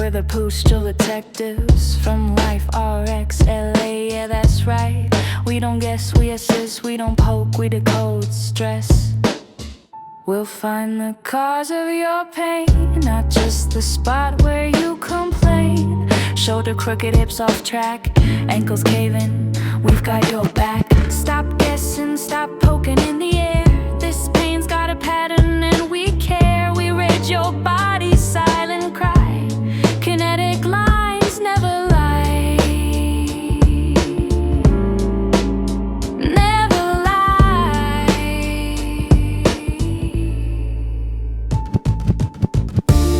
We're the Postural Detectives from Life RX LA, yeah that's right. We don't guess, we assist, we don't poke, we decode stress. We'll find the cause of your pain, not just the spot where you complain. Shoulder crooked, hips off track, ankles caving, we've got your back. Stop guessing, stop poking in the air. This pain's got a pattern and we care. We read your body's silent cry. Kinetic lines never lie. Never lie.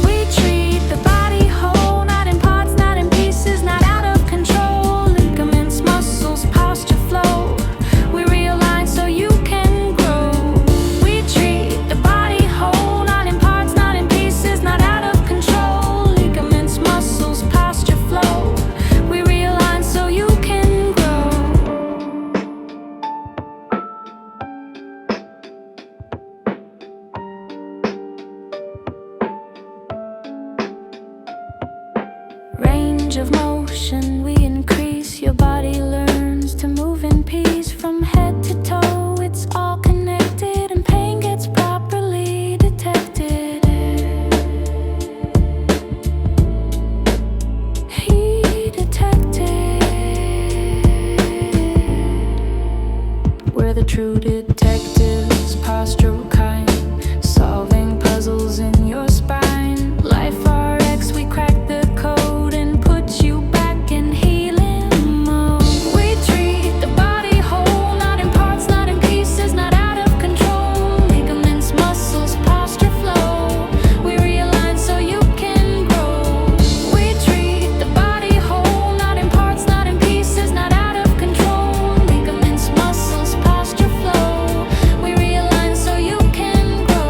We treat the body whole, not in parts, not in pieces, not out of control. Ligaments, muscles, posture, flow. We realign so you can grow. We treat the body whole, not in parts, not in pieces, not out of control. Ligaments, muscles, posture, flow. We realign so you can grow. Range of motion we increase. Your body learns to move in peace from head to toe. It's all connected and pain gets properly detected. He detected. We're the true detectives, postural kind, solving puzzles in your spine. Life RX, we crack the code and put you back in healing mode. We treat the body whole, not in parts, not in pieces, not out of control. Ligaments, muscles, posture, flow. We realign so you can grow. We treat the body whole, not in parts, not in pieces, not out of control. Ligaments, muscles, posture, flow. We realign so you can grow.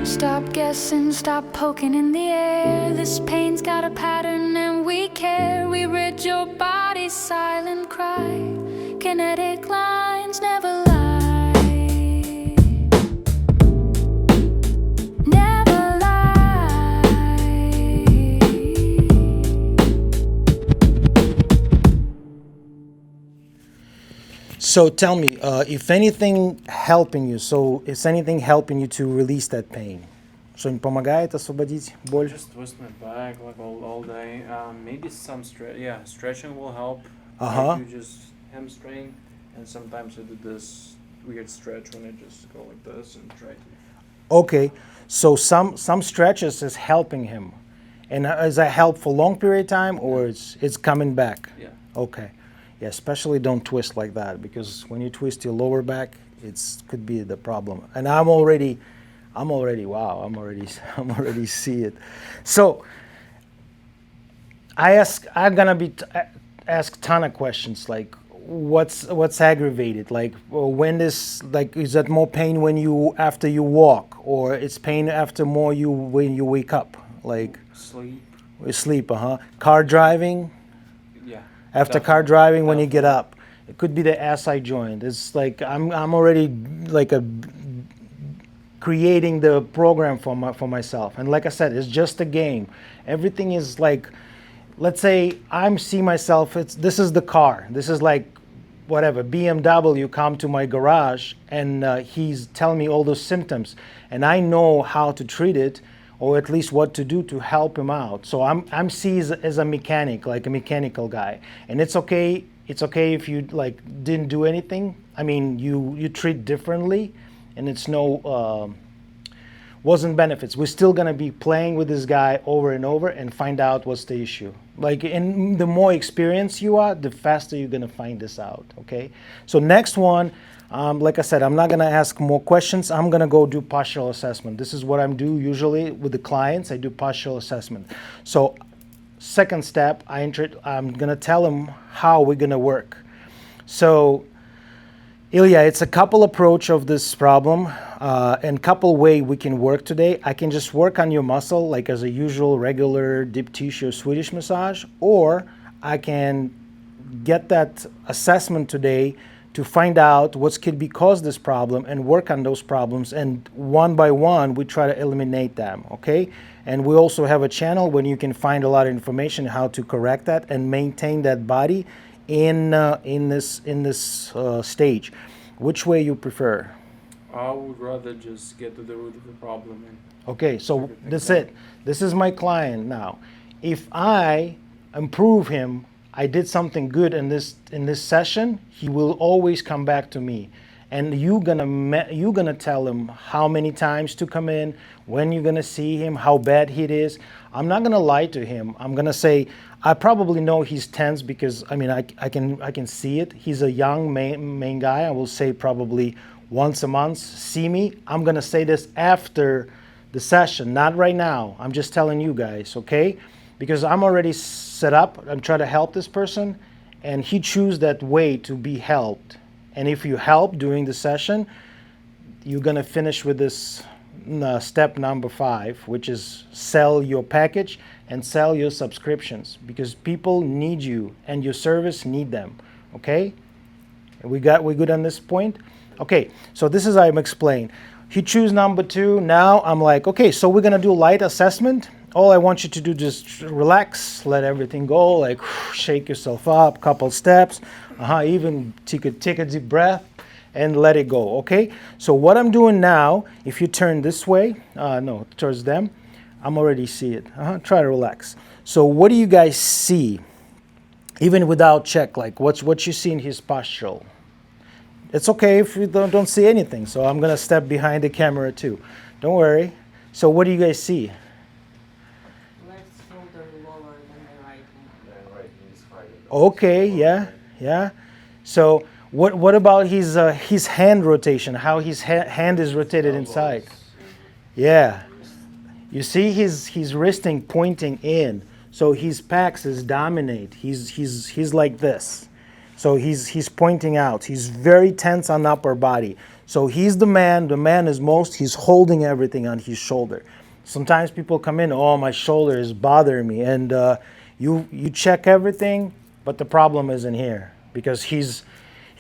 Stop guessing, stop poking in the air. This pain's got a pattern and we care. We read your body's silent cry. Kinetic lines never lie. Never lie. So tell me, if anything helping you, so is anything helping you to release that pain? Что-нибудь помогает освободить боль? Just twist my back like all day. Maybe some stretching will help. Uh-huh. Like you just hamstring, and sometimes I do this weird stretch when I just go like this and try to. Okay, so some stretches is helping him, and is that help for long period of time or it's coming back? Yeah. Okay, yeah. Especially don't twist like that because when you twist your lower back, could be the problem. And I'm already see it. So I'm gonna ask ton of questions like what's aggravated, like when is that more pain when you after you walk, or it's pain after more when you wake up, like Sleep. Car driving, Yeah. after car driving when you get up, it could be the SI joint. It's like I'm already like creating the program for myself, and like I said, it's just a game. Everything is like, let's say see myself, this is the car, this is like whatever BMW come to my garage, and he's telling me all those symptoms, and I know how to treat it, or at least what to do to help him out. So I'm seen as a mechanic, like a mechanical guy, and it's okay if you like didn't do anything. I mean, you treat differently, and it's wasn't benefits. We're still gonna be playing with this guy over and over and find out what's the issue. Like, and the more experienced you are, the faster you're gonna find this out, okay? So next one, like I said, I'm not gonna ask more questions. I'm gonna go do postural assessment. This is what I'm do usually with the clients. I do postural assessment. So second step, I'm gonna tell them how we're gonna work. So Ilya, it's a couple approach of this problem and couple way we can work today. I can just work on your muscle like as a usual regular deep tissue Swedish massage, or I can get that assessment today to find out what could be cause this problem and work on those problems, and one by one we try to eliminate them, okay? And we also have a channel where you can find a lot of information how to correct that and maintain that body in this stage. Which way you prefer? I would rather just get to the root of the problem. And Okay, so that's it. This is my client now. If I improve him, I did something good in this session, he will always come back to me. And you're gonna tell him how many times to come in, when you're gonna see him, how bad he is. I'm not gonna lie to him. I'm gonna say, I probably know he's tense because I mean I can see it. He's a young main guy. I will say probably once a month, see me. I'm gonna say this after the session, not right now. I'm just telling you guys, okay? Because I'm already set up. I'm trying to help this person, and he choose that way to be helped. And if you help during the session, you're gonna finish with this step number 5, which is sell your package and sell your subscriptions, because people need you and your service need them. Okay, we good on this point. Okay, so this is how I'm explaining. He choose number 2. Now I'm like, okay, so we're gonna do light assessment. All I want you to do, just relax, let everything go, like shake yourself up, couple steps, even take a deep breath and let it go, okay? So what I'm doing now, if you turn this way, no, towards them, I'm already see it. Try to relax. So what do you guys see, even without check, like what you see in his postural? It's okay if you don't see anything, so I'm gonna step behind the camera too. Don't worry. So what do you guys see? Okay, yeah. So what about his hand rotation? How his hand is rotated inside? Yeah. You see his wristing pointing in. So his pecs is dominate. He's like this. So he's pointing out. He's very tense on upper body. So he's the man. The man is most. He's holding everything on his shoulder. Sometimes people come in, oh, my shoulder is bothering me, and you check everything. But the problem isn't here, because he's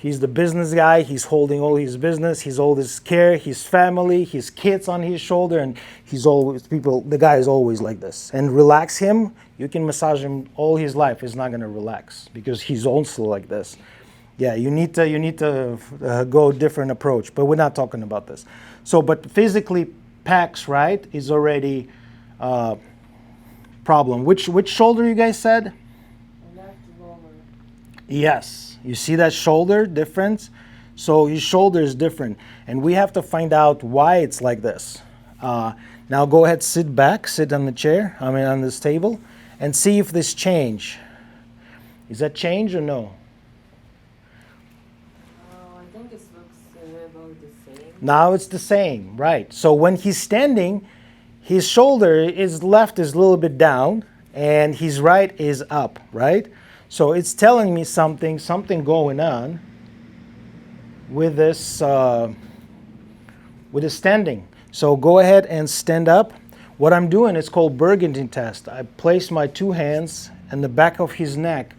the business guy. He's holding all his business. He's all his care, his family, his kids on his shoulder, and the guy is always like this. And relax him. You can massage him all his life. He's not gonna relax because he's also like this. Yeah, you need to go a different approach. But we're not talking about this. So, but physically, pecs, right, is already problem. Which shoulder you guys said? Yes, you see that shoulder difference? So his shoulder is different, and we have to find out why it's like this. Now go ahead, sit back, sit on the chair, on this table, and see if this change. Is that change or no? I think it looks about the same. Now it's the same, right? So when he's standing, his shoulder is left is a little bit down, and his right is up, right? So it's telling me something going on with this standing. So go ahead and stand up. What I'm doing is called Burgundy test. I place my 2 hands in the back of his neck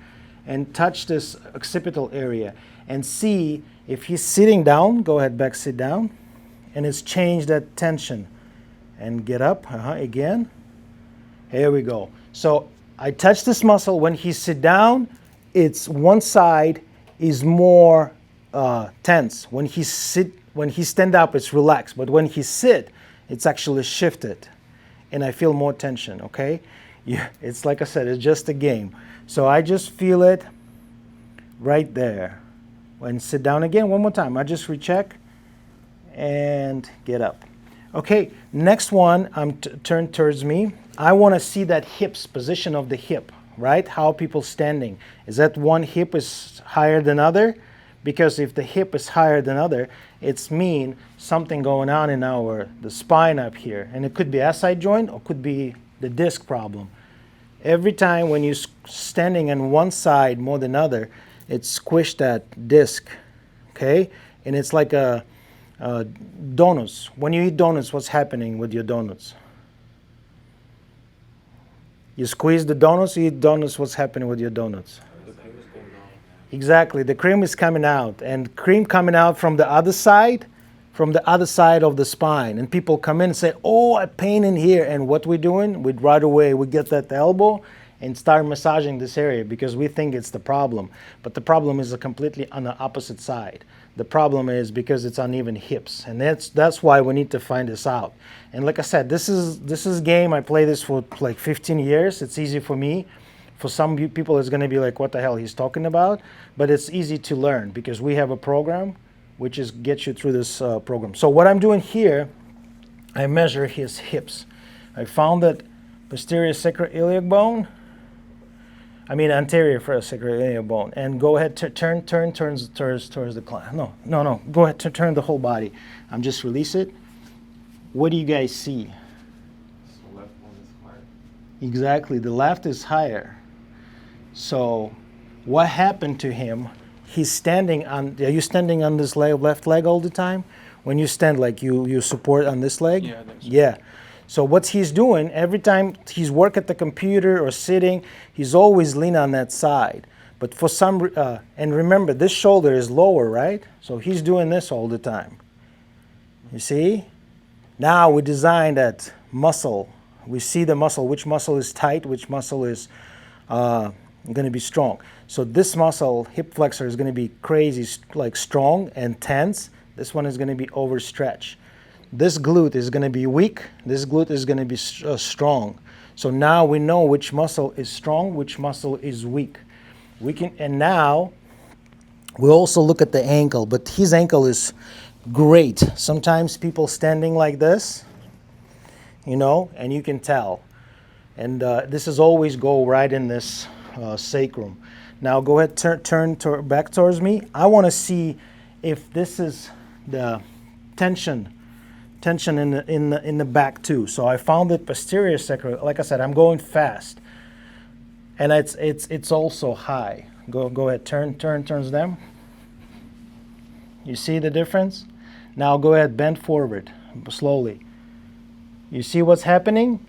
and touch this occipital area and see if he's sitting down. Go ahead, back, sit down, and it's changed that tension. And get up again. Here we go. So I touch this muscle. When he sit down, it's one side is more tense. When he stand up, it's relaxed. But when he sit, it's actually shifted, and I feel more tension. Okay, it's like I said, it's just a game. So I just feel it right there. When sit down again, one more time. I just recheck and get up. Okay, next one, turn towards me. I want to see that hips, position of the hip, right? How people standing. Is that one hip is higher than other? Because if the hip is higher than other, it's mean something going on in the spine up here. And it could be SI joint or could be the disc problem. Every time when you're standing on one side more than other, it squished that disc, okay? and it's like a donuts. When you eat donuts, what's happening with your donuts? You squeeze the donuts, you eat donuts, what's happening with your donuts? Exactly, the cream is coming out, and cream coming out from the other side of the spine. And people come in and say, oh, I pain in here. And what we're doing, right away, we get that elbow and start massaging this area because we think it's the problem. But the problem is completely on the opposite side. The problem is because it's uneven hips. And that's why we need to find this out. And like I said, this is game. I play this for like 15 years. It's easy for me. For some people, it's going to be like, what the hell he's talking about? But it's easy to learn because we have a program which is gets you through this program. So what I'm doing here, I measure his hips. I found that posterior sacroiliac bone, anterior first sacroiliac bone, and go ahead, turn towards the client. No, go ahead, turn the whole body. I'm just release it. What do you guys see? The left one is higher. Exactly, the left is higher. So what happened to him? He's standing on, are you standing on this left leg all the time? When you stand, like you support on this leg? Yeah, that's Yeah. So what he's doing, every time he's work at the computer or sitting, he's always lean on that side. But for some, and remember, this shoulder is lower, right? So he's doing this all the time. You see? Now we design that muscle. We see the muscle, which muscle is tight, which muscle is going to be strong. So this muscle, hip flexor, is going to be crazy, like strong and tense. This one is going to be overstretched. This glute is going to be weak. This glute is going to be strong. So now we know which muscle is strong, which muscle is weak. And now we also look at the ankle, but his ankle is great. Sometimes people standing like this, and you can tell. And this is always go right in this sacrum. Now go ahead, turn back towards me. I want to see if this is the tension in the back too. So I found it posterior sacral. Like I said, I'm going fast, and it's also high. Go ahead, turns them. You see the difference? Now go ahead, bend forward slowly. You see what's happening?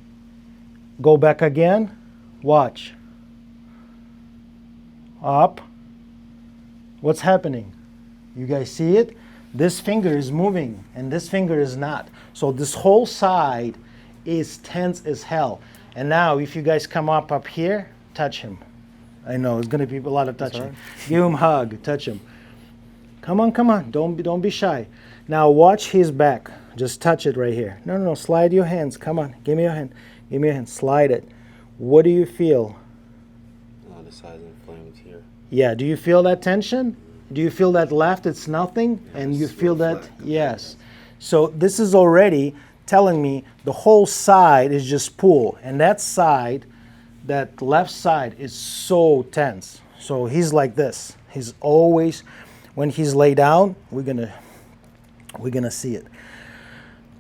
Go back again. Watch. Up. What's happening? You guys see it? This finger is moving and this finger is not. So this whole side is tense as hell. And now if you guys come up here, touch him. I know it's gonna be a lot of touching. Give him a hug, touch him. Come on. Don't be shy. Now watch his back. Just touch it right here. No, slide your hands. Come on, give me your hand. Slide it. What do you feel? The size inflamed here. Yeah, do you feel that tension? Do you feel that left, it's nothing? Yeah, And you it's feel real that? flat. Yes. So this is already telling me the whole side is just pull. And that side, that left side is so tense. So he's like this. He's always, when he's laid down, we're gonna see it.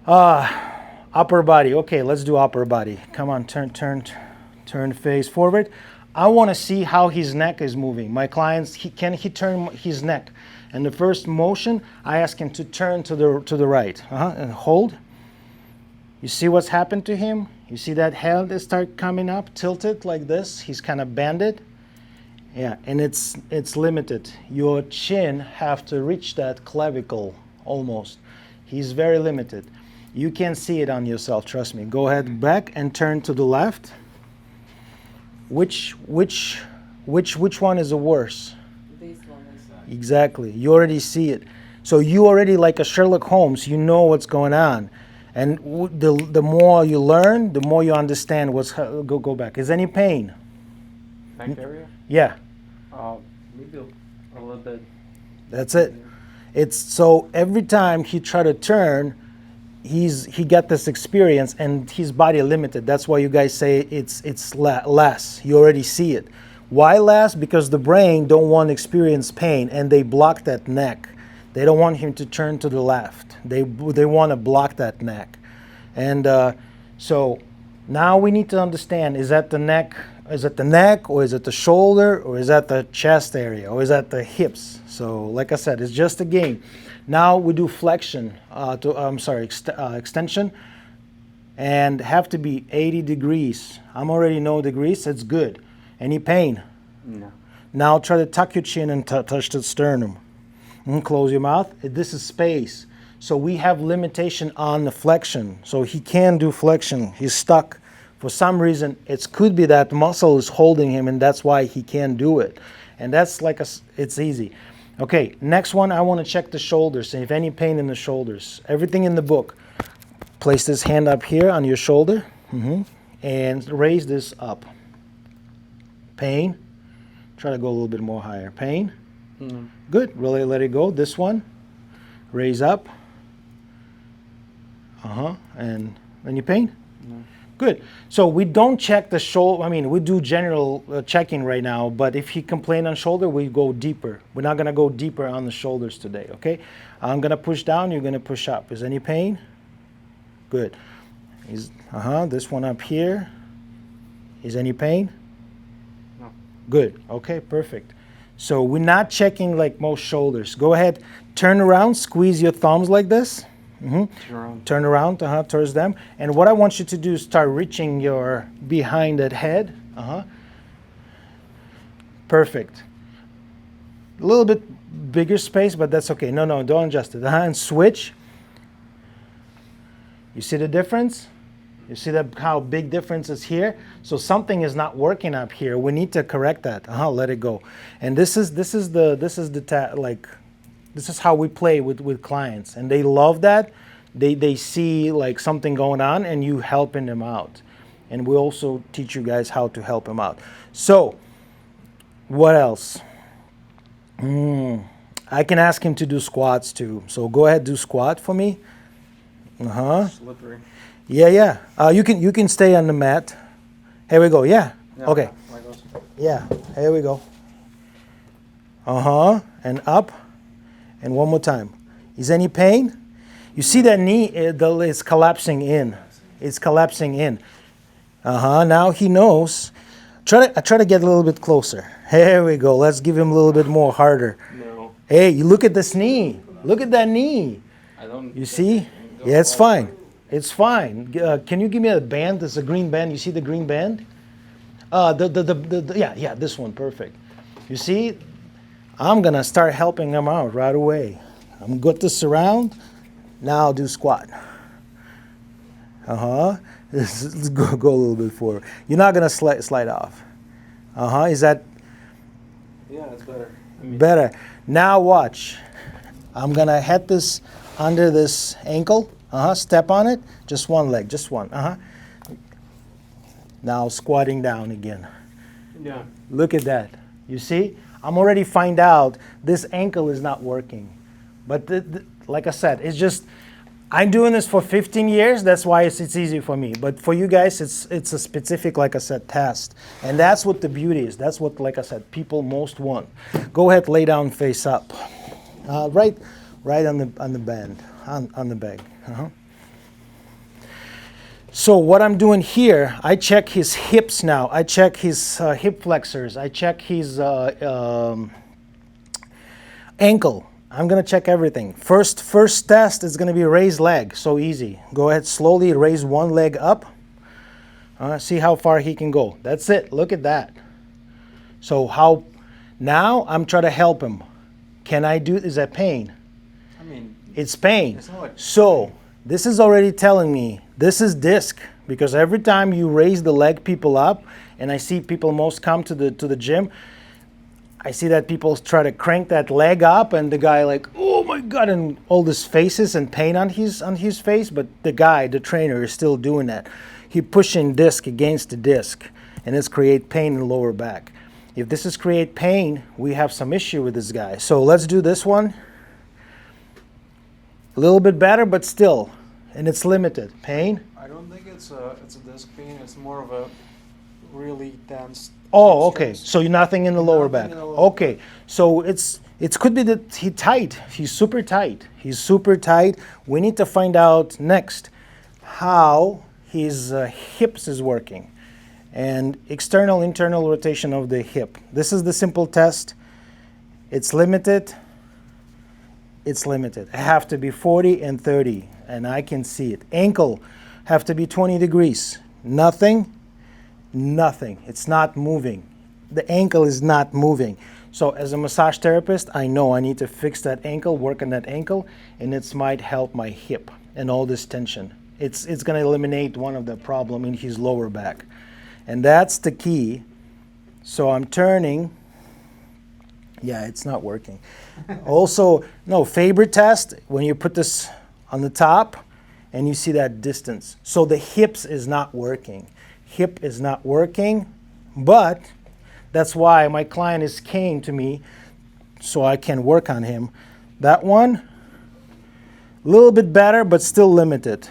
Upper body. Okay, let's do upper body. Come on, turn face forward. I want to see how his neck is moving. My clients, can he turn his neck? And the first motion, I ask him to turn to the right. And hold. You see what's happened to him? You see that head is start coming up, tilted like this. He's kind of bended. Yeah, and it's limited. Your chin have to reach that clavicle almost. He's very limited. You can see it on yourself, trust me. Go ahead back and turn to the left. Which one is the worse? This one is. Exactly. You already see it. So you already, like a Sherlock Holmes, you know what's going on. And the more you learn, the more you understand what's go back. Is any pain? Back area? Yeah. Maybe a little bit. That's it. It's so every time he try to turn, he got this experience and his body limited. That's why you guys say it's less. You already see it. Why less? Because the brain don't want to experience pain and they block that neck. They don't want him to turn to the left. They want to block that neck. And so now we need to understand, is that the neck Is it the neck, or is it the shoulder, or is that the chest area, or is that the hips? So like I said, it's just a game. Now we do flexion, extension, and have to be 80 degrees. I'm already know degrees, it's good. Any pain? No. Now try to tuck your chin and touch the sternum. And close your mouth. This is space. So we have limitation on the flexion. So he can do flexion. He's stuck. For some reason, it could be that muscle is holding him, and that's why he can't do it. And that's like it's easy. Okay, next one, I want to check the shoulders. If any pain in the shoulders. Everything in the book. Place this hand up here on your shoulder, and raise this up. Pain. Try to go a little bit more higher. Pain. Good. Really let it go. This one. Raise up. And any pain? No. Good. So we don't check the shoulder. I mean, we do general checking right now, but if he complain on shoulder, we go deeper. We're not going to go deeper on the shoulders today, okay? I'm going to push down. You're going to push up. Is any pain? Good. This one up here. Is any pain? No. Good. Okay, perfect. So we're not checking like most shoulders. Go ahead, turn around, squeeze your thumbs like this. Turn around towards them. And what I want you to do is start reaching your behind that head. Perfect. A little bit bigger space, but that's okay. No, don't adjust it. And switch. You see the difference? You see that how big difference is here? So something is not working up here. We need to correct that. Let it go. And this is how we play with clients, and they love that. They see like something going on, and you helping them out. And we also teach you guys how to help them out. So, what else? I can ask him to do squats too. So go ahead, do squat for me. Slippery. Yeah. You can stay on the mat. Here we go. Yeah. Okay. Like this. Yeah. Here we go. And up. And one more time. Is any pain? You see that knee is collapsing in. It's collapsing in. Now he knows. Try to get a little bit closer. Here we go. Let's give him a little bit more harder. No. Hey, you look at this knee. Look at that knee. I don't. You see? Yeah, it's fine. It's fine. Can you give me a band? There's a green band. You see the green band? Yeah, this one. Perfect. You see? I'm going to start helping them out right away. I'm good to surround. Now do squat. Let's go a little bit forward. You're not going to slide off. Is that Yeah, it's better. better? Now watch. I'm going to head this under this ankle. Step on it. Just one leg. Just one. Now squatting down again. Yeah. Look at that. You see? I'm already find out this ankle is not working. But like I said, it's just, I'm doing this for 15 years. That's why it's easy for me. But for you guys, it's a specific, like I said, test. And that's what the beauty is. That's what, like I said, people most want. Go ahead, lay down, face up. Right on the band, on the bag. So what I'm doing here, I check his hips now. I check his hip flexors. I check his ankle. I'm going to check everything. First test is going to be raise leg. So easy. Go ahead, slowly raise one leg up. See how far he can go. That's it. Look at that. So now I'm trying to help him. Can I do, is that pain? I mean, It's pain. it's not like So this is already telling me this is disc, because every time you raise the leg people up, and I see people most come to the gym, I see that people try to crank that leg up, and the guy like, oh my God, and all this faces and pain on his face, but the trainer is still doing that. He pushing disc against the disc, and it's create pain in the lower back. If this is create pain, we have some issue with this guy. So let's do this one. A little bit better, but still, and it's limited. Pain? I don't think it's a disc pain. It's more of a really tense. Oh, okay. So you're nothing in the lower Nothing back. in the lower Okay. So it could be that he's tight. He's super tight. He's super tight. We need to find out next how his hips is working. and external, internal rotation of the hip. This is the simple test. It's limited. It's limited. I have to be 40 and 30, and I can see it. Ankle have to be 20 degrees. Nothing, nothing. It's not moving. The ankle is not moving. So as a massage therapist, I know I need to fix that ankle, work on that ankle, and it might help my hip and all this tension. It's going to eliminate one of the problem in his lower back. And that's the key. So I'm turning. Yeah, it's not working. Also, no, Faber test, when you put this on the top and you see that distance. So the hips is not working. Hip is not working, but that's why my client came to me so I can work on him. That one, a little bit better, but still limited.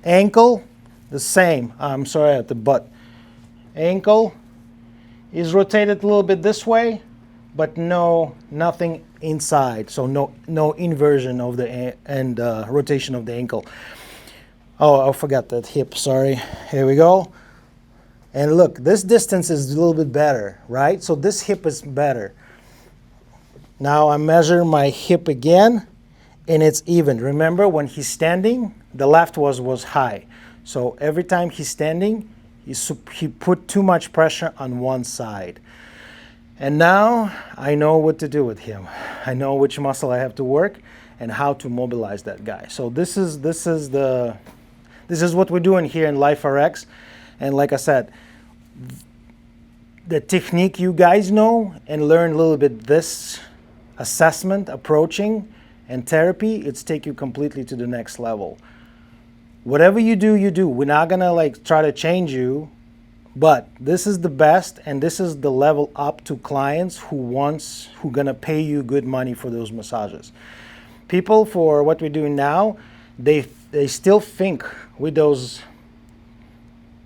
Ankle, the same. I'm sorry, at the butt. Ankle is rotated a little bit this way, but nothing inside. So no inversion of the and rotation of the ankle. Oh, I forgot that hip. Sorry. Here we go. And look, this distance is a little bit better, right? So this hip is better. Now I measure my hip again, and it's even. Remember, when he's standing, the left was high. So every time he's standing, he put too much pressure on one side. And now I know what to do with him. I know which muscle I have to work and how to mobilize that guy. So this is what we're doing here in LifeRx. And like I said, the technique you guys know and learn a little bit this assessment, approaching, and therapy, it's take you completely to the next level. Whatever you do, you do. We're not gonna like try to change you, but this is the best, and this is the level up to clients who gonna pay you good money for those massages. People, for what we're doing now, they still think with those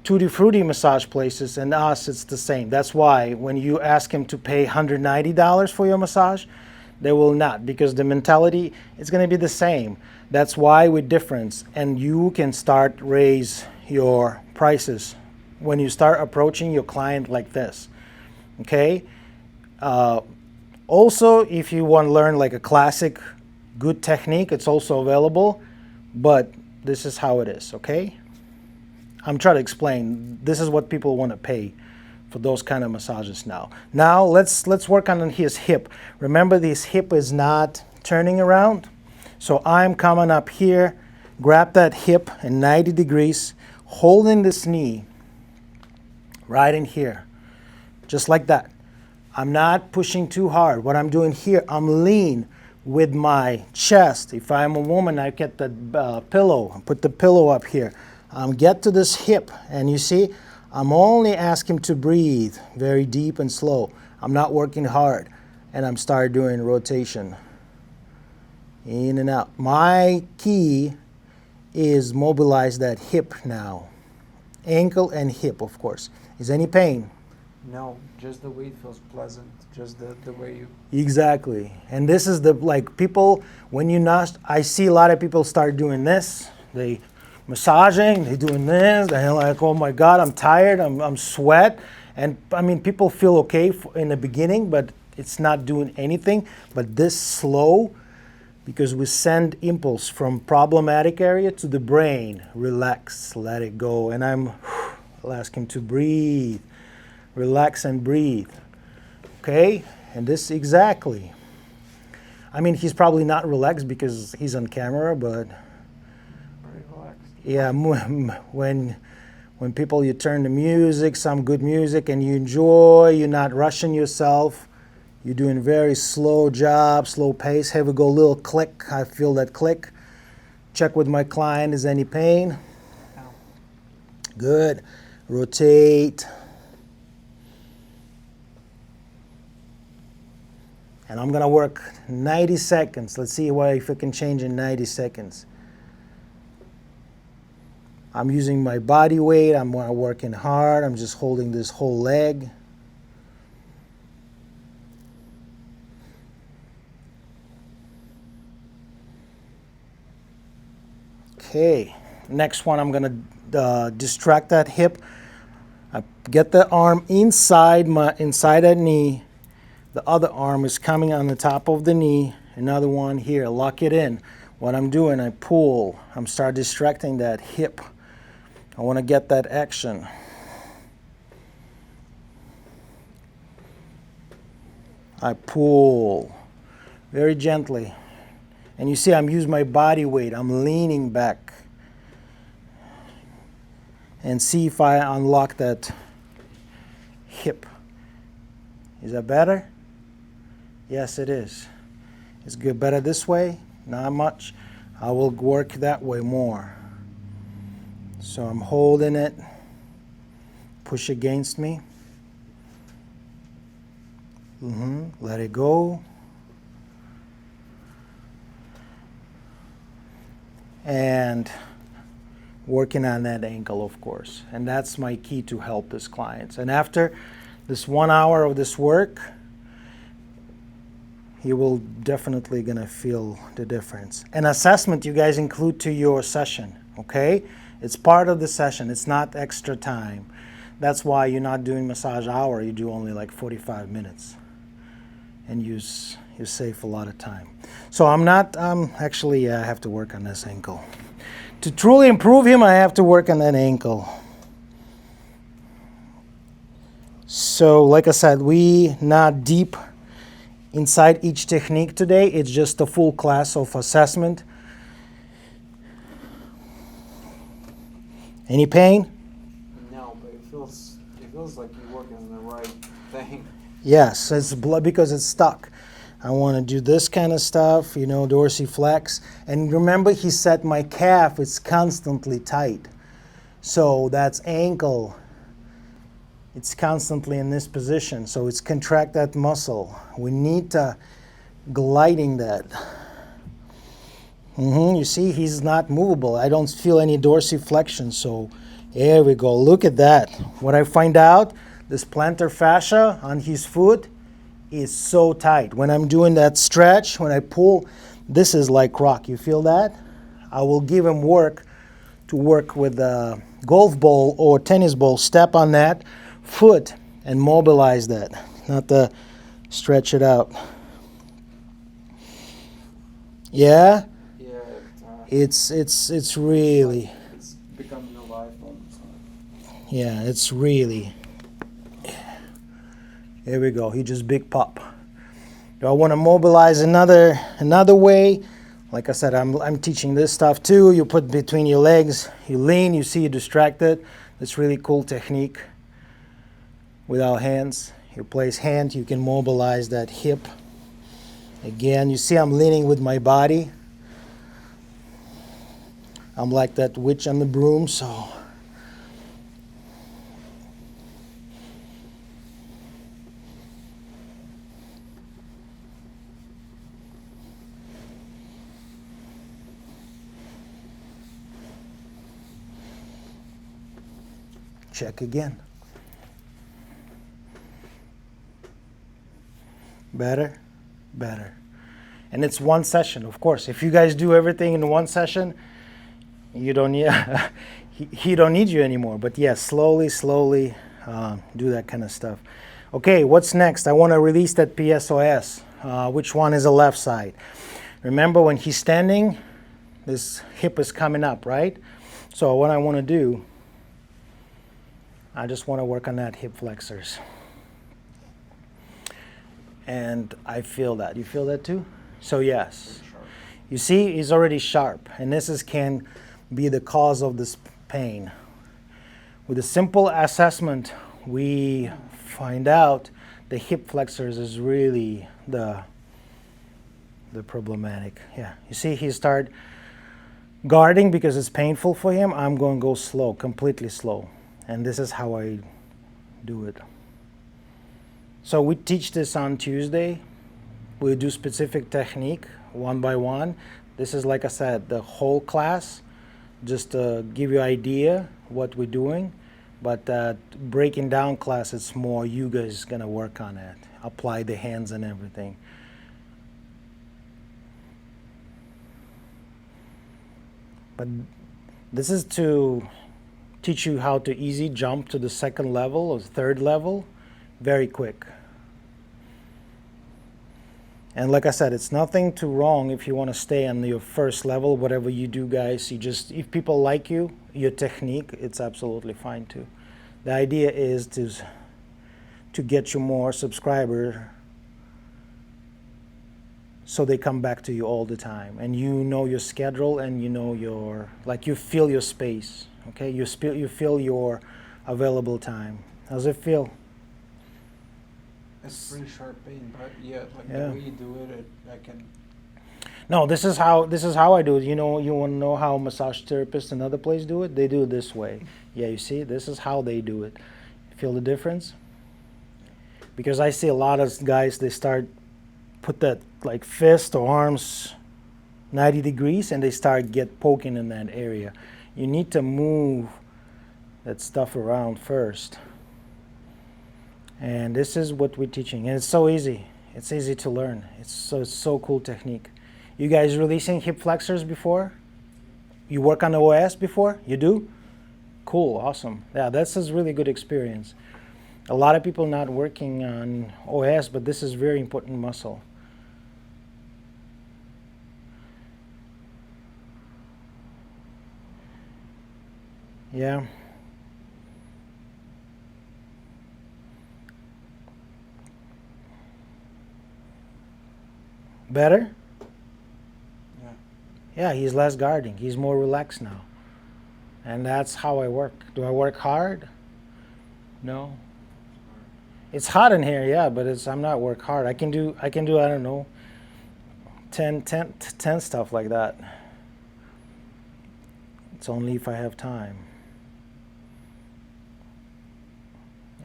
Tutti Frutti massage places and us, it's the same. That's why when you ask him to pay $190 for your massage, they will not, because the mentality is going to be the same. That's why we're different, and you can start raise your prices when you start approaching your client like this. Okay. Also, if you want to learn like a classic good technique, it's also available, but this is how it is. Okay. I'm trying to explain. This is what people want to pay for those kind of massages now. Now let's work on his hip. Remember, this hip is not turning around. So I'm coming up here, grab that hip in 90 degrees, holding this knee right in here, just like that. I'm not pushing too hard. What I'm doing here, I'm lean with my chest. If I'm a woman, I get the pillow, put the pillow up here. Get to this hip, and you see, I'm only asking to breathe very deep and slow. I'm not working hard, and I'm start doing rotation. In and out. My key is mobilize that hip now. Ankle and hip, of course. Is any pain? No, just the way it feels pleasant, just the way you... Exactly. And this is the, like, people, when you not, I see a lot of people start doing this. They massaging, they doing this, they're like, oh my God, I'm tired, I'm sweat. And I mean, people feel okay in the beginning, but it's not doing anything. But this slow, because we send impulse from problematic area to the brain. Relax, let it go. And I'll ask him to breathe. Relax and breathe. Okay? And this exactly. I mean, he's probably not relaxed because he's on camera, but Very relaxed. yeah, when people, you turn the music, some good music, and you enjoy, you're not rushing yourself. You're doing very slow job, slow pace. Here we go, little click. I feel that click. Check with my client, is any pain? No. Good. Rotate. And I'm gonna work 90 seconds. Let's see if I can change in 90 seconds. I'm using my body weight. I'm working hard. I'm just holding this whole leg. Okay, next one, I'm gonna distract that hip. I get the arm inside that knee. The other arm is coming on the top of the knee. Another one here. Lock it in. What I'm doing, I pull. I'm start distracting that hip. I want to get that action. I pull very gently. And you see I'm using my body weight. I'm leaning back. And see if I unlock that hip. Is that better? Yes, it is. It's good. Better this way? Not much. I will work that way more. So I'm holding it. Push against me. Let it go. And working on that ankle, of course. And that's my key to help these clients. And after this 1 hour of this work, you will definitely gonna feel the difference. An assessment you guys include to your session, okay? It's part of the session. It's not extra time. That's why you're not doing massage hour. You do only like 45 minutes. And you save a lot of time. So I have to work on this ankle. To truly improve him, I have to work on that ankle. So like I said, we not deep inside each technique today. It's just a full class of assessment. Any pain? No, but it feels like you're working on the right thing. Yes, it's blood because it's stuck. I want to do this kind of stuff, dorsiflex. And remember, he said my calf is constantly tight. So that's ankle. It's constantly in this position. So it's contract that muscle. We need to gliding that. You see, he's not movable. I don't feel any dorsiflexion. So there we go. Look at that. What I find out, this plantar fascia on his foot is so tight. When I'm doing that stretch, when I pull, this is like rock. You feel that? I will give him work with a golf ball or tennis ball. Step on that foot and mobilize that, not to stretch it out. Yeah? Yeah. It's really. It's becoming alive all the time. Yeah, it's really. There we go. He just big pop. Do I want to mobilize another way? Like I said, I'm teaching this stuff too. You put between your legs, you lean, you see you distracted. That's really cool technique. Without hands, you place hand, you can mobilize that hip. Again, you see I'm leaning with my body. I'm like that witch on the broom, so. Check again. Better, better. And it's one session, of course. If you guys do everything in one session, you don't need he don't need you anymore. But yes, slowly do that kind of stuff. Okay, what's next? I want to release that PSOS. Which one is the left side? Remember when he's standing, this hip is coming up, right? So what I want to do, I just want to work on that hip flexors. And I feel that. You feel that too? So yes. You see, he's already sharp. And this can be the cause of this pain. With a simple assessment, we find out the hip flexors is really the problematic. Yeah. You see, he start guarding because it's painful for him. I'm going to go slow, completely slow. And this is how I do it. So we teach this on Tuesday. We do specific technique, one by one. This is, like I said, the whole class, just to give you idea what we're doing. But breaking down class, it's more you guys gonna work on it, apply the hands and everything. But this is to teach you how to easy jump to the second level or third level very quick. And like I said, it's nothing too wrong if you want to stay on your first level, whatever you do, guys. You just, if people like you, your technique, it's absolutely fine too. The idea is to get you more subscribers so they come back to you all the time. And you know your schedule and you know your, like you feel your space, okay? You feel your available time. How's it feel? It's pretty sharp pain, but yeah, like Yeah. the way you do it, I can. No, this is how I do it. You know, you want to know how massage therapists in other places do it? They do it this way. Yeah, you see, this is how they do it. Feel the difference? Because I see a lot of guys, they start put that like fist or arms 90 degrees and they start get poking in that area. You need to move that stuff around first. And this is what we're teaching. And it's so easy. It's easy to learn. It's so cool technique. You guys releasing hip flexors before? You work on OS before? You do? Cool, awesome. Yeah, this is really good experience. A lot of people not working on OS, but this is very important muscle. Yeah. Better? Yeah. Yeah, he's less guarding. He's more relaxed now. And that's how I work. Do I work hard? No. It's hot in here, yeah, but I'm not work hard. I can do I don't know 10 stuff like that. It's only if I have time.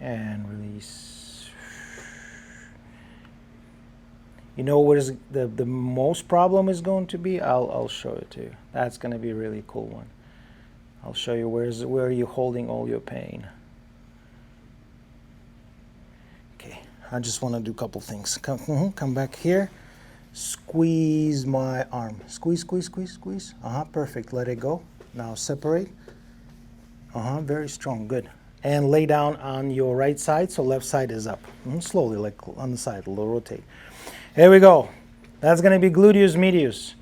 And release. You know what is the most problem is going to be? I'll show it to you. That's going to be a really cool one. I'll show you where you're holding all your pain. Okay, I just want to do a couple things. Come back here. Squeeze my arm. Squeeze, squeeze, squeeze, squeeze. Perfect. Let it go. Now separate. Very strong. Good. And lay down on your right side, so left side is up. Slowly, like on the side, a little rotate. Here we go. That's going to be gluteus medius.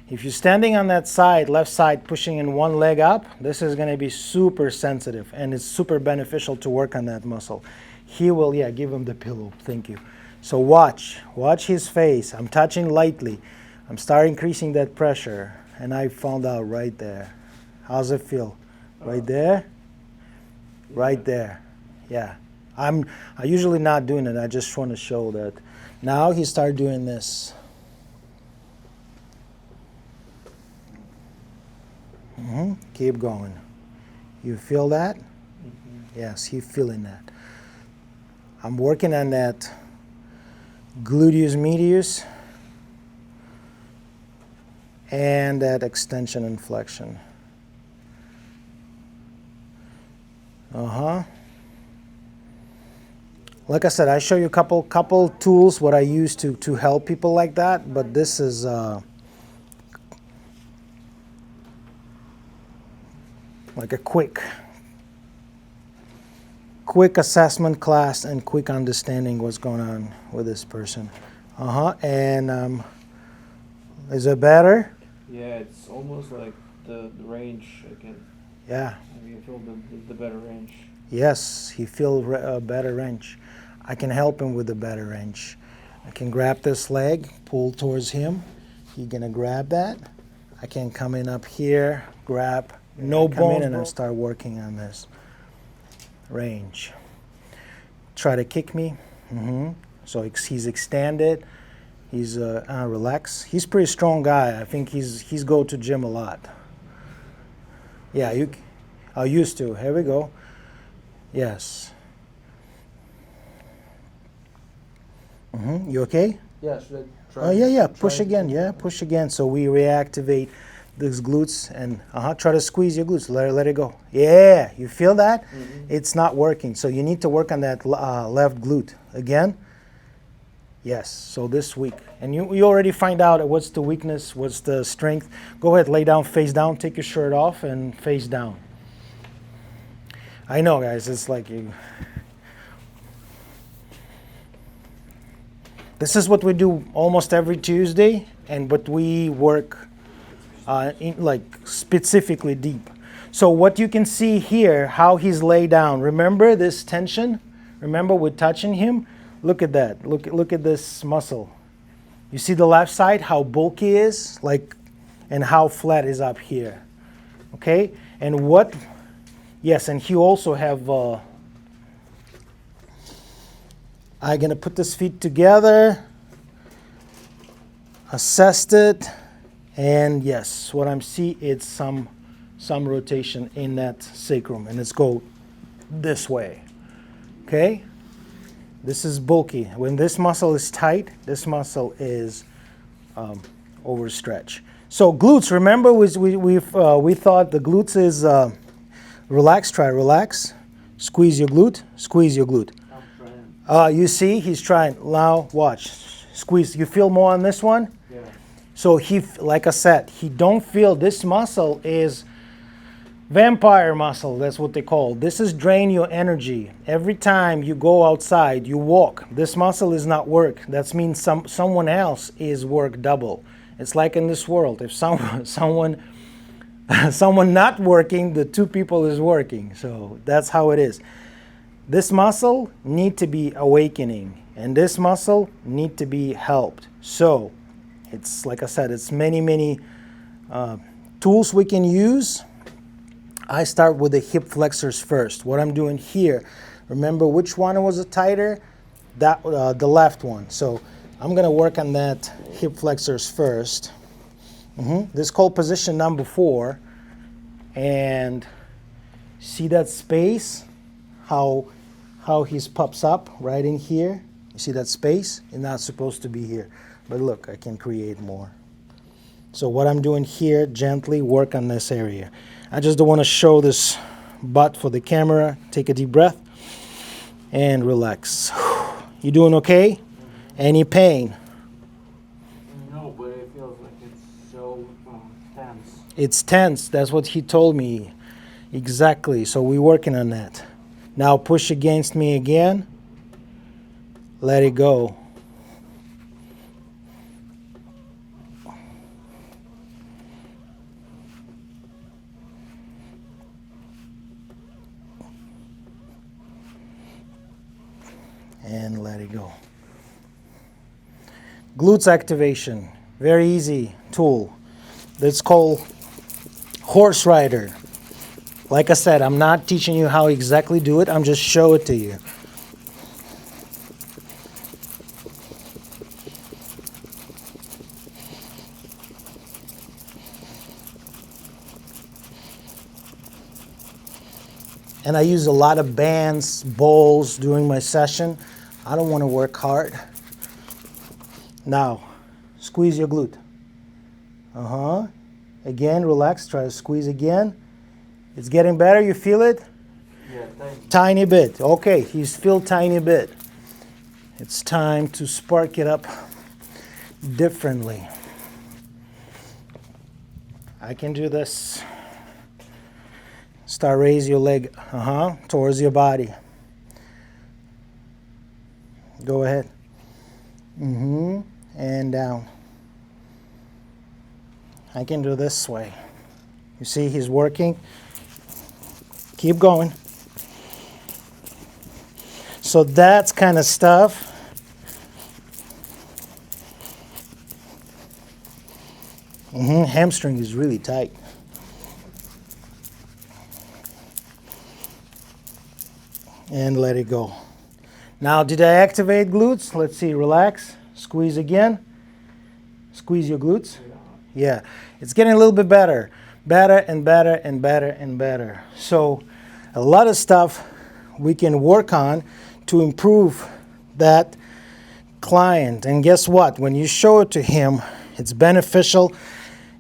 If you're standing on that side, left side, pushing in one leg up, this is going to be super sensitive, and it's super beneficial to work on that muscle. He will, yeah, give him the pillow. Thank you. So watch his face. I'm touching lightly. I'm starting increasing that pressure, and I found out right there. How's it feel? Right there? Right there. Yeah. I usually not doing it. I just want to show that. Now he started doing this. Keep going. You feel that? Yes, he's feeling that. I'm working on that gluteus medius and that extension and flexion. Like I said, I show you a couple tools what I use to help people like that, but this is like a quick assessment class and quick understanding what's going on with this person. And is it better? Yeah, it's almost like the range again. Yeah. I mean, you feel the better range. Yes, he feels a better range. I can help him with a better range. I can grab this leg, pull towards him. He's gonna grab that. I can come in up here, grab, no bones, and I start working on this range. Try to kick me. So he's extended. He's relaxed. He's a pretty strong guy. I think he's go to gym a lot. Yeah, I used to. Here we go. Yes. You okay? Yeah, should I try? Oh yeah. Push again. Yeah, push again. So we reactivate these glutes and try to squeeze your glutes. Let it go. Yeah, you feel that? It's not working. So you need to work on that left glute again. Yes. So this week, and you already find out what's the weakness, what's the strength. Go ahead, lay down, face down. Take your shirt off and face down. I know, guys, it's like you. This is what we do almost every Tuesday, but we work like specifically deep. So what you can see here, how he's laid down. Remember this tension? Remember we're touching him? Look at that. Look at this muscle. You see the left side, how bulky it is, like, and how flat is up here. Okay? And what? Yes, and he also have. I'm gonna put this feet together, assessed it, and yes, what I'm see is some rotation in that sacrum, and let's go this way. Okay, this is bulky. When this muscle is tight, this muscle is overstretched. So glutes. Remember, we thought the glutes is relax. Try relax. Squeeze your glute. Squeeze your glute. You see, he's trying. Now watch. Squeeze. You feel more on this one? Yeah. So like I said, he don't feel this muscle is vampire muscle. That's what they call. This is drain your energy. Every time you go outside, you walk. This muscle is not work. That means someone else is work double. It's like in this world. If someone not working, the two people is working. So that's how it is. This muscle need to be awakening, and this muscle need to be helped. So it's like I said, it's many tools we can use. I start with the hip flexors first. What I'm doing here, remember which one was tighter? That the left one. So I'm gonna work on that hip flexors first. This is called position number 4, and see that space, how he pops up right in here. You see that space? It's not supposed to be here, but look, I can create more. So what I'm doing here, gently work on this area. I just don't want to show this butt for the camera. Take a deep breath and relax. You doing okay? Any pain? No, but it feels like it's so tense. It's tense. That's what he told me. Exactly. So we're working on that. Now push against me again. Let it go. And let it go. Glutes activation. Very easy tool. That's called horse rider. Like I said, I'm not teaching you how exactly do it. I'm just show it to you. And I use a lot of bands, balls during my session. I don't want to work hard. Now, squeeze your glute. Again, relax. Try to squeeze again. It's getting better. You feel it? Yeah, Tiny bit. Okay, he's feel tiny bit. It's time to spark it up differently. I can do this. Start raise your leg towards your body. Go ahead. And down. I can do this way. You see he's working. Keep going. So that's kind of stuff. Hamstring is really tight. And let it go. Now, did I activate glutes? Let's see, relax. Squeeze again. Squeeze your glutes. Yeah, it's getting a little bit better. Better and better and better and better. So a lot of stuff we can work on to improve that client. And guess what? When you show it to him, it's beneficial.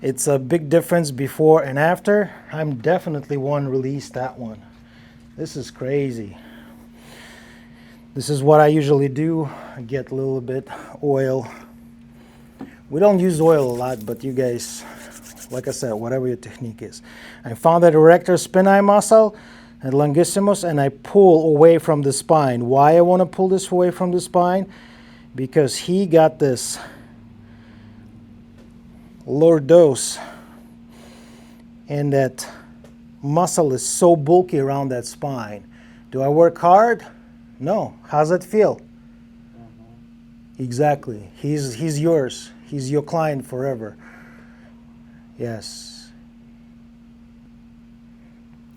It's a big difference before and after. I'm definitely one release that one. This is crazy. This is what I usually do. I get a little bit oil. We don't use oil a lot, but you guys, like I said, whatever your technique is. I found that erector spinae muscle, and longissimus, and I pull away from the spine. Why I want to pull this away from the spine? Because he got this lordosis, and that muscle is so bulky around that spine. Do I work hard? No. How's it feel? Exactly. He's yours. He's your client forever. Yes.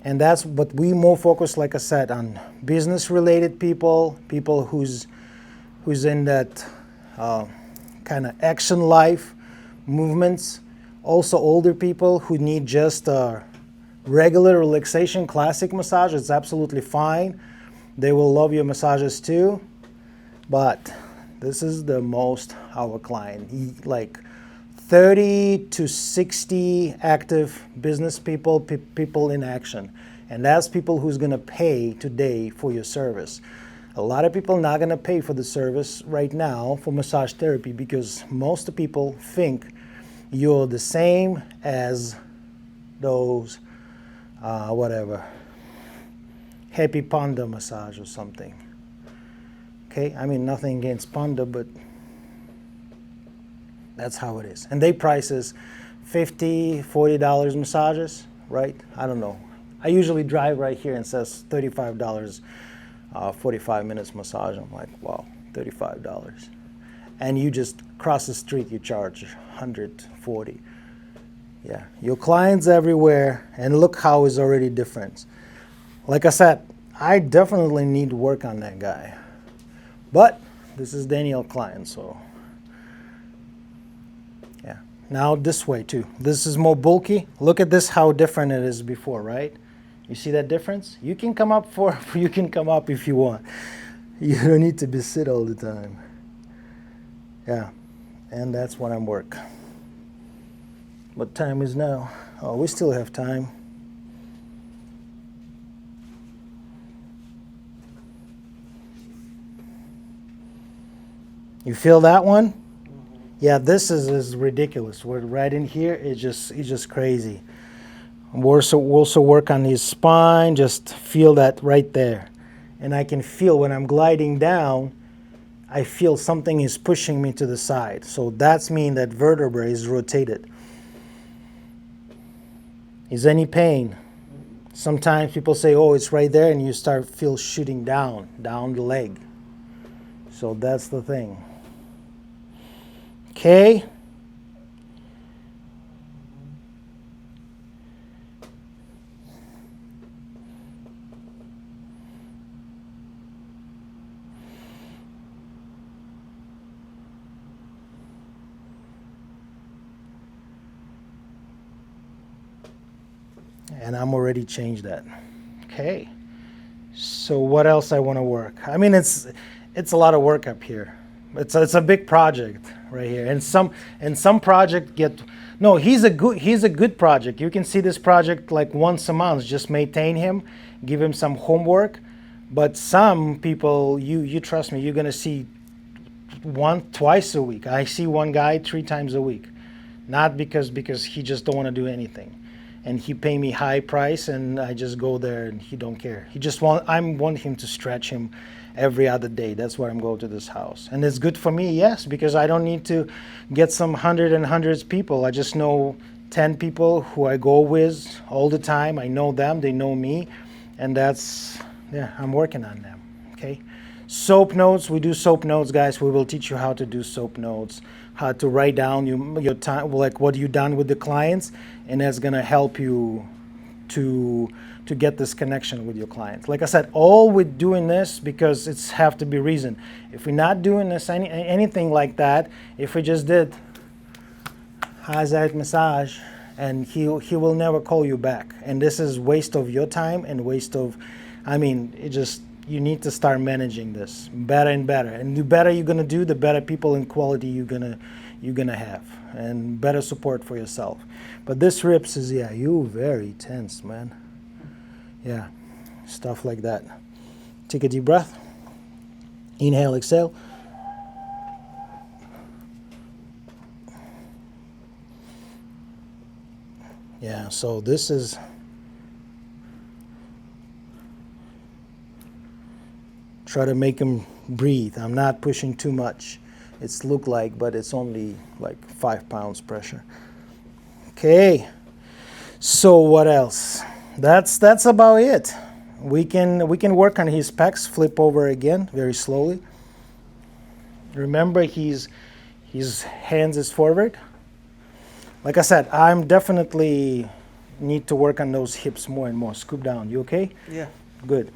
And that's what we more focus, like I said, on business-related people, people who's in that kind of action life movements. Also older people who need just regular relaxation, classic massage. It's absolutely fine. They will love your massages too. But this is the most our client, like 30 to 60 active business people, people in action. And that's people who's going to pay today for your service. A lot of people not going to pay for the service right now for massage therapy because most people think you're the same as those, whatever, happy panda massage or something. Okay, I mean, nothing against panda, but that's how it is. And they prices $50, $40 massages, right? I don't know. I usually drive right here and says $35, 45 minutes massage. I'm like, wow, $35. And you just cross the street, you charge $140. Yeah, your clients everywhere, and look how it's already different. Like I said, I definitely need to work on that guy. But this is Daniel client, so yeah. Now this way too. This is more bulky. Look at this, how different it is before, right? You see that difference? You can come up you can come up if you want. You don't need to be sit all the time. Yeah, and that's when I'm work. What time is now? Oh, we still have time. You feel that one? Yeah, this is ridiculous. We're right in here. It's just crazy. We'll also work on his spine. Just feel that right there, and I can feel when I'm gliding down. I feel something is pushing me to the side. So that's mean that vertebra is rotated. Is any pain? Sometimes people say, "Oh, it's right there," and you feel shooting down the leg. So that's the thing. Okay. And I'm already changed that. Okay. So what else I want to work? I mean, it's a lot of work up here. It's a big project right here, and some project get no. He's a good project. You can see this project like once a month. Just maintain him, give him some homework. But some people, you trust me, you're gonna see twice a week. I see one guy 3 times a week, not because he just don't want to do anything, and he pay me high price, and I just go there and he don't care. I want him to stretch him every other day. That's why I'm going to this house. And it's good for me, yes, because I don't need to get some hundreds people. I just know 10 people who I go with all the time. I know them, they know me, and I'm working on them, okay? Soap notes, we do soap notes, guys. We will teach you how to do soap notes, how to write down your time, like what you've done with the clients, and that's gonna help you to get this connection with your clients. Like I said, all we're doing this because it's have to be reason. If we're not doing this anything like that, if we just did how's that massage, and he will never call you back. And this is waste of your time and waste of, you need to start managing this better and better. And the better you're gonna do, the better people and quality you're gonna have, and better support for yourself. But this rips is, you very tense, man. Yeah, stuff like that. Take a deep breath. Inhale, exhale. Yeah, so this is Try to make him breathe. I'm not pushing too much. It's look like, but it's only like 5 pounds pressure. Okay. So what else? That's about it. We can work on his pecs. Flip over again very slowly. Remember, his hands is forward. Like I said, I'm definitely need to work on those hips more and more. Scoop down. You okay? Yeah. Good.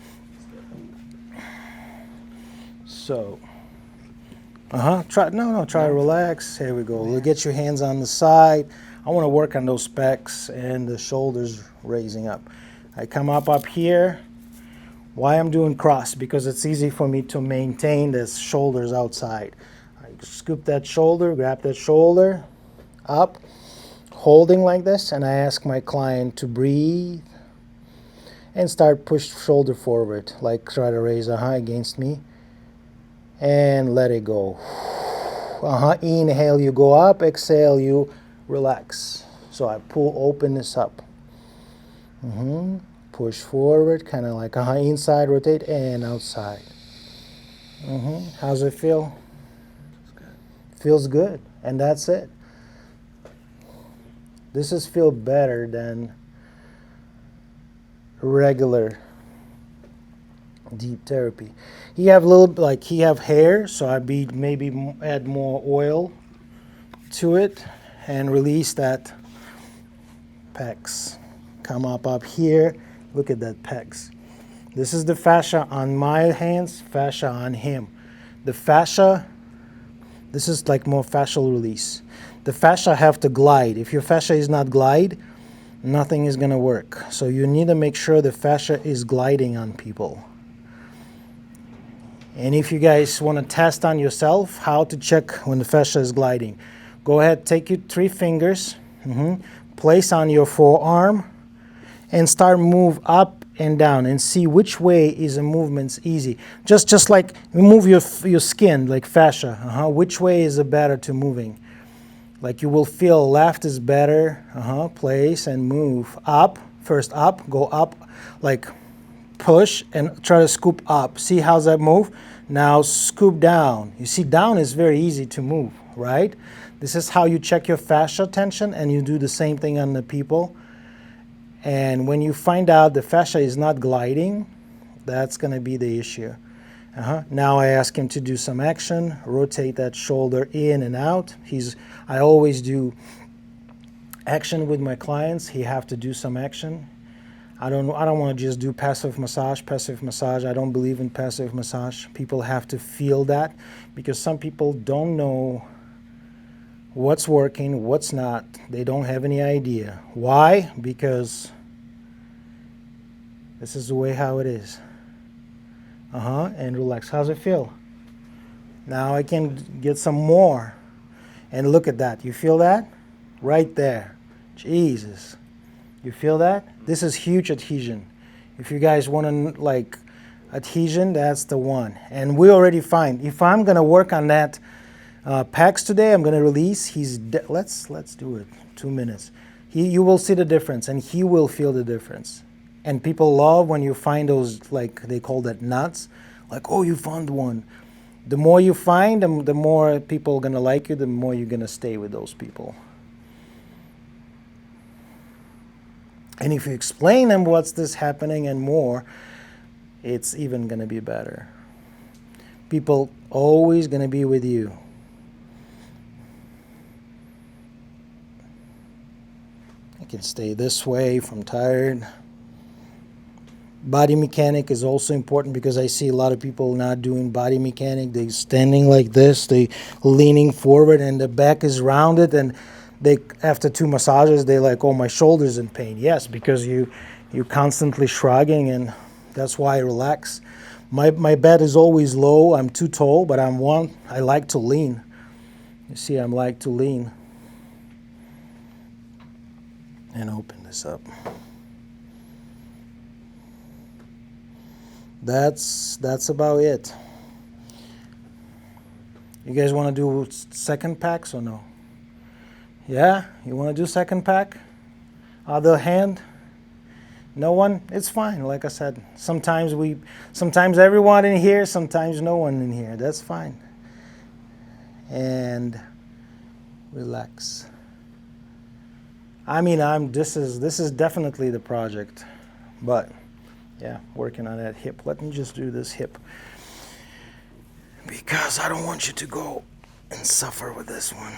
So, try to relax. Here we go. We'll get your hands on the side. I want to work on those pecs and the shoulders raising up. I come up here. Why I'm doing cross? Because it's easy for me to maintain the shoulders outside. I scoop that shoulder, grab that shoulder up, holding like this, and I ask my client to breathe and start push shoulder forward, like try to raise against me. And let it go. Inhale, you go up. Exhale, you relax. So I pull, open this up. Push forward, kind of like inside, rotate, and outside. How's it feel? Feels good. And that's it. This is feel better than regular deep therapy. He have hair, so I maybe add more oil to it and release that pecs. Come up here. Look at that pecs. This is the fascia on my hands, fascia on him. The fascia, this is like more fascial release. The fascia have to glide. If your fascia is not glide, nothing is gonna work. So you need to make sure the fascia is gliding on people. And if you guys want to test on yourself how to check when the fascia is gliding, go ahead, take your 3 fingers, place on your forearm, and start move up and down and see which way is the movement's easy. Just like move your skin like fascia. Which way is it better to moving? Like you will feel left is better. Place and move up. First up, go up, like push and try to scoop up. See how's that move? Now scoop down. You see, down is very easy to move, right? This is how you check your fascia tension, and you do the same thing on the people. And when you find out the fascia is not gliding, that's going to be the issue. Now I ask him to do some action, rotate that shoulder in and out. I always do action with my clients. He have to do some action. I don't want to just do passive massage. I don't believe in passive massage. People have to feel that, because some people don't know what's working, what's not. They don't have any idea. Why? Because this is the way how it is. And relax. How's it feel? Now I can get some more. And look at that. You feel that? Right there. Jesus. You feel that? This is huge adhesion. If you guys want to like adhesion, that's the one. And we already find, if I'm going to work on that pecs today, I'm going to release. Let's do it. 2 minutes. You will see the difference, and he will feel the difference. And people love when you find those, like they call that nuts. Like, oh, you found one. The more you find, the more people are going to like you, the more you're going to stay with those people. And if you explain them what's this happening and more, it's even going to be better. People always going to be with you. I can stay this way if I'm tired. Body mechanic is also important, because I see a lot of people not doing body mechanic. They're standing like this, they leaning forward, and the back is rounded, and they, after 2 massages, they're like, oh, my shoulder's in pain. Yes, because you're constantly shrugging, and that's why I relax. My bed is always low. I'm too tall, but I like to lean. You see, I like to lean. And open this up. That's about it. You guys want to do second packs or no? Yeah? You want to do second pack? Other hand? No one? It's fine. Like I said, sometimes everyone in here, sometimes no one in here. That's fine. And relax. I mean, this is definitely the project, but yeah, working on that hip. Let me just do this hip because I don't want you to go and suffer with this one.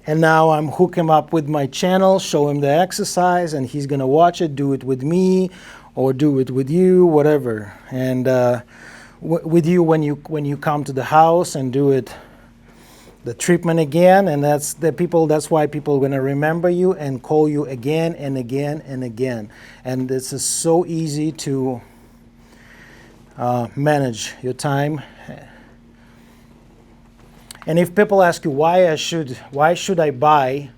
And now I'm hook him up with my channel, show him the exercise, and he's gonna watch it, do it with me, or do it with you, whatever. And with you when you come to the house and do it, the treatment again. And that's why people are gonna remember you and call you again and again and again. And this is so easy to manage your time. And if people ask you why should I buy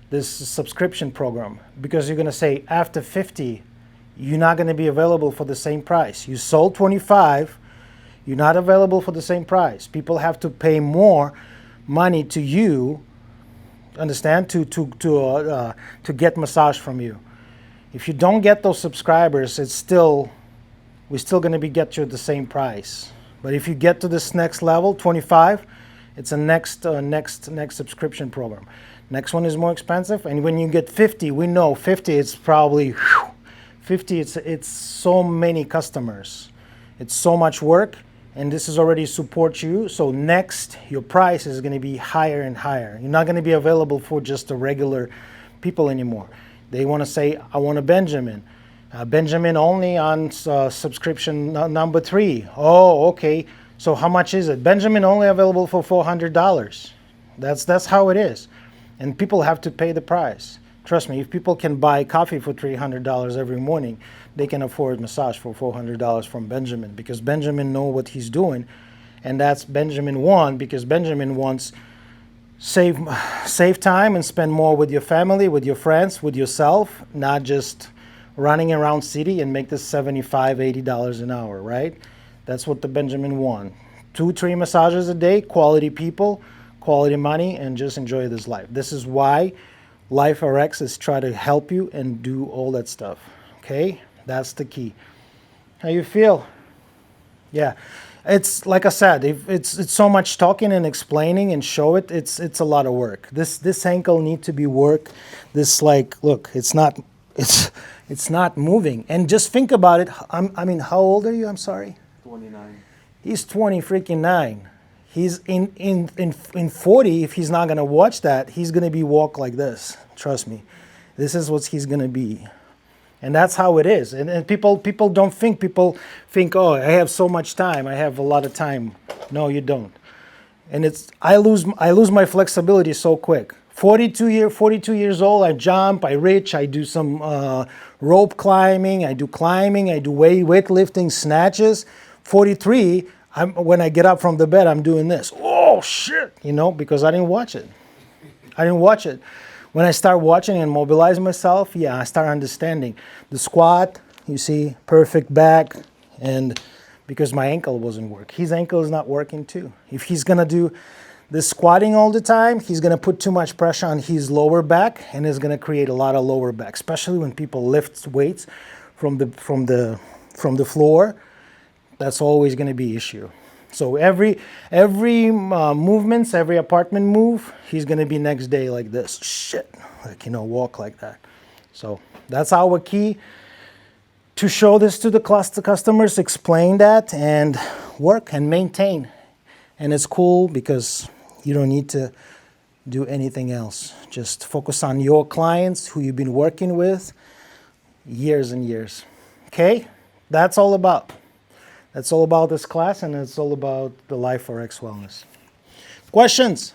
this subscription program? Because you're going to say after 50, you're not going to be available for the same price. You sold 25, you're not available for the same price. People have to pay more money to you, understand, to get massage from you. If you don't get those subscribers, we're still going to get you at the same price. But if you get to this next level, 25, it's a next subscription program. Next one is more expensive, and when you get 50, we know 50. It's probably 50. It's so many customers. It's so much work, and this is already support you. So next, your price is going to be higher and higher. You're not going to be available for just the regular people anymore. They want to say, I want a Benjamin. Benjamin only on subscription number 3. Oh, okay. So how much is it? Benjamin only available for $400. That's how it is. And people have to pay the price. Trust me, if people can buy coffee for $300 every morning, they can afford massage for $400 from Benjamin, because Benjamin knows what he's doing. And that's Benjamin 1, because Benjamin wants save time and spend more with your family, with your friends, with yourself, not just running around city and make this $75, $80 an hour, right? That's what the Benjamin want. 2-3 massages a day, quality people, quality money, and just enjoy this life. This is why Life RX is trying to help you and do all that stuff. Okay? That's the key. How you feel? Yeah. It's like I said, it's so much talking and explaining and show it. It's a lot of work. This ankle need to be worked. This, like, look, it's not moving. And just think about it. I mean, how old are you? I'm sorry. 29. He's 20 freaking 9. He's in 40. If he's not gonna watch that, he's gonna be walk like this. Trust me, this is what he's gonna be, and that's how it is. And people don't think. People think, oh, I have so much time. I have a lot of time. No, you don't. And I lose my flexibility so quick. 42 years old. I jump. I reach. I do some rope climbing. I do weightlifting, snatches. 43. When I get up from the bed, I'm doing this. Oh, shit, because I didn't watch it. When I start watching and mobilize myself, I start understanding. The squat, you see, perfect back, and because my ankle wasn't working. His ankle is not working too. If he's going to do this squatting all the time, he's going to put too much pressure on his lower back, and it's going to create a lot of lower back, especially when people lift weights from the floor. That's always going to be an issue. So every movements, every apartment move, he's going to be next day like this. Shit, walk like that. So that's our key, to show this to the customers, explain that, and work and maintain. And it's cool because you don't need to do anything else. Just focus on your clients who you've been working with years and years. Okay? That's all about. That's all about this class, and it's all about the Life RX Wellness. Questions?